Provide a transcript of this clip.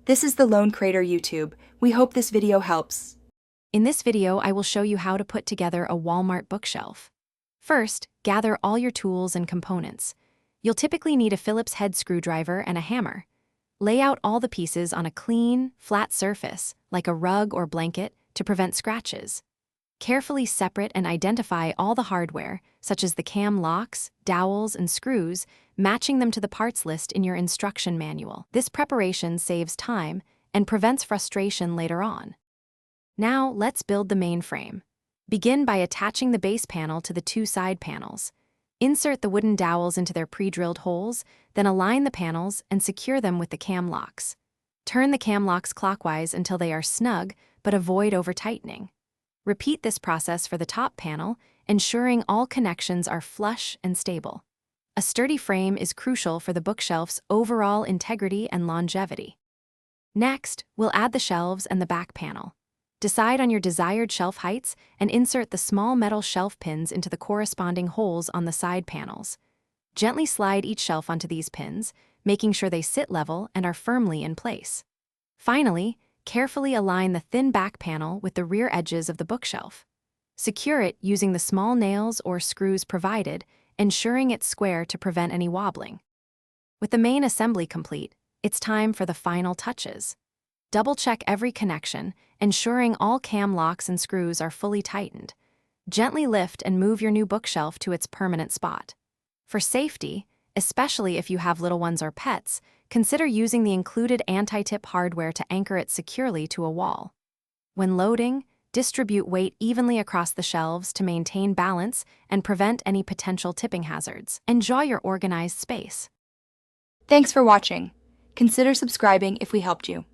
This is the Lone Crater YouTube. We hope this video helps. In this video, I will show you how to put together a Walmart bookshelf. First, gather all your tools and components. You'll typically need a Phillips head screwdriver and a hammer. Lay out all the pieces on a clean, flat surface, like a rug or blanket, to prevent scratches. Carefully separate and identify all the hardware, such as the cam locks, dowels, and screws, matching them to the parts list in your instruction manual. This preparation saves time and prevents frustration later on. Now, let's build the main frame. Begin by attaching the base panel to the two side panels. Insert the wooden dowels into their pre-drilled holes, then align the panels and secure them with the cam locks. Turn the cam locks clockwise until they are snug, but avoid over-tightening. Repeat this process for the top panel, ensuring all connections are flush and stable. A sturdy frame is crucial for the bookshelf's overall integrity and longevity. Next, we'll add the shelves and the back panel. Decide on your desired shelf heights and insert the small metal shelf pins into the corresponding holes on the side panels. Gently slide each shelf onto these pins, making sure they sit level and are firmly in place. Finally, carefully align the thin back panel with the rear edges of the bookshelf. Secure it using the small nails or screws provided, ensuring it's square to prevent any wobbling. With the main assembly complete, it's time for the final touches. Double-check every connection, ensuring all cam locks and screws are fully tightened. Gently lift and move your new bookshelf to its permanent spot. For safety, especially if you have little ones or pets, consider using the included anti-tip hardware to anchor it securely to a wall. When loading, distribute weight evenly across the shelves to maintain balance and prevent any potential tipping hazards. Enjoy your organized space. Thanks for watching. Consider subscribing if we helped you.